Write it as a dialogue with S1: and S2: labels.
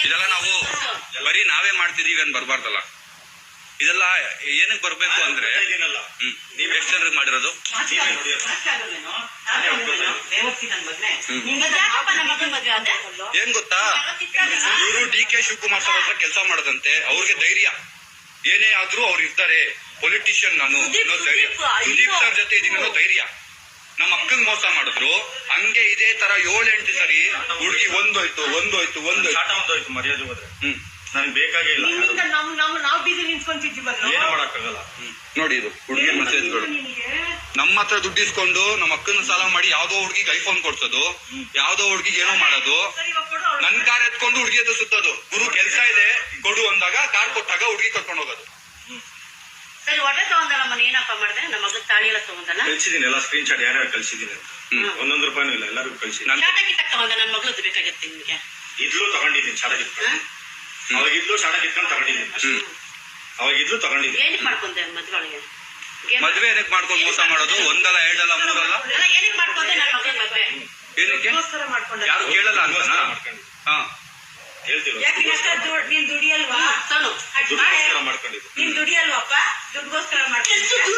S1: ಇದೆಲ್ಲ ನಾವು ಬರೀ ನಾವೇ ಮಾಡ್ತಿದೀವಿ ಅಂತ ಬರ್ಬಾರ್ದಲ್ಲ. ಇದೆಲ್ಲ ಏನಕ್ಕೆ ಬರ್ಬೇಕು ಅಂದ್ರೆ ನೀವ್ ಎಷ್ಟು ಜನರಿಗೆ ಮಾಡಿರೋದು? ಏನ್ ಗೊತ್ತಾ, ಇವರು DK ಶಿವಕುಮಾರ್ ಸರ್ ಹತ್ರ ಕೆಲಸ ಮಾಡದಂತೆ. ಅವ್ರಿಗೆ ಧೈರ್ಯ ಏನೇ ಆದ್ರೂ ಅವ್ರು ಇರ್ತಾರೆ. ಪೊಲಿಟಿಷಿಯನ್ ನಾನು ಅನ್ನೋ ಧೈರ್ಯ. ಸುದೀಪ್ ಸರ್ ಜೊತೆ ಇದೀನೋ ಧೈರ್ಯ. ನಮ್ಮ ಅಕ್ಕಂಗ್ ಮೋಸ ಮಾಡಿದ್ರು, ಹಂಗೆ ಇದೇ ತರ 7-8 ಸರಿ ಹುಡುಗಿ ಒಂದೋಯ್ತು
S2: ಮರ್ಯಾದೆ ಹೋದ್ರೆ ನನಗೆ ಬೇಕಾಗೇ ಇಲ್ಲ. ಏನು ಮಾಡಕ್ಕಾಗಲ್ಲ.
S1: ನೋಡಿ ಇದು ಹುಡುಗಿ ಮೆಸೇಜ್ಗಳು. ನಮ್ಮ ಹತ್ರ ದುಡ್ಡು ಇಸ್ಕೊಂಡು ನಮ್ಮ ಅಕ್ಕನ ಸಾಲ ಮಾಡಿ ಯಾವ್ದೋ ಹುಡುಗಿಗೆ ಐಫೋನ್ ಕೊಡ್ಸೋದು, ಯಾವ್ದೋ ಹುಡುಗಿಗೆ ಏನೋ ಮಾಡೋದು, ನನ್ ಕಾರ್ ಎತ್ಕೊಂಡು ಹುಡುಗಿ ಹತ್ರ ಸುತ್ತೋದು. ಗುರು ಕೆಲ್ಸ ಇದೆ ಕೊಡು ಅಂದಾಗ ಕಾರ್ ಕೊಟ್ಟಾಗ ಹುಡುಗಿ ಕರ್ಕೊಂಡು ಹೋಗೋದು.
S3: ಸರಿ ಒಡೆ ತಗೊಂಡಲ್ಲ ಮನೆ ಏನಪ್ಪ ಮಾಡಿದೆ? ನಮ್ಮ ಮಗ ತಾಳಿ ಎಲ್ಲ ತಗೊಂಡಲ್ಲ.
S2: ಕಳ್ಸಿದೀನಿ ಎಲ್ಲ ಸ್ಕ್ರೀನ್ ಶಾಟ್ ಯಾರ್ಯಾರು ಕಳ್ಸಿದೀನಿ ಅಂತ. 1 ರೂಪಾಯಿನೂ ಇಲ್ಲ, ಎಲ್ಲರಿಗೂ ಕಳ್ಸಿದ್ದೀನಿ.
S3: ಶಾಟ ಗಿಟ್ಟ ತಗೊಂಡ ನನ್ನ ಮಗಳದ್ದು ಬೇಕಾಗತ್ತೆ ನಿಮ್ಗೆ.
S2: ಇದ್ಲು ತಗೊಂಡಿದ್ದೀನಿ ಶಾಟ ಗಿಟ್ಕೊಂಡು. ಅವಾಗ ಇದ್ಲು ಶಾಟ ಗಿಟ್ಕೊಂಡು ತಗೊಂಡಿದ್ದೀನಿ. ಅವಾಗ ಇದ್ಲು ತಗೊಂಡಿದ್ದೀನಿ.
S3: ಏನಕ್ಕೆ ಮಾಡ್ಕೊಂಡೆ ಮದ್ವೆ ಒಳಗೆ?
S1: ಮದ್ವೆ ಏನಕ್ಕೆ ಮಾಡ್ಕೊಂಡು ಮೋಸ ಮಾಡೋದು? 1 ಅಲ್ಲ 2 ಅಲ್ಲ 3 ಅಲ್ಲ.
S3: ಏನಕ್ಕೆ ಮಾಡ್ಕೊಂಡೆ ನನ್ನ ಮಗಳ ಮದ್ವೆ?
S1: ಏನಕ್ಕೆ ಯಾರು ಕೇಳಲ್ಲ ಅಂತ ಹಾ
S2: ಹೇಳ್ತೀವಿ.
S3: ನೀನ್ ದುಡಿಯಲ್ವಾ?
S2: ಮಾಡ್ಕೊಂಡಿದ್ದು
S3: ನೀನ್ ದುಡಿಯಲ್ವಪ್ಪ? ದುಡ್ಗೋಸ್ಕರ ಮಾಡ್ಕೊಂಡು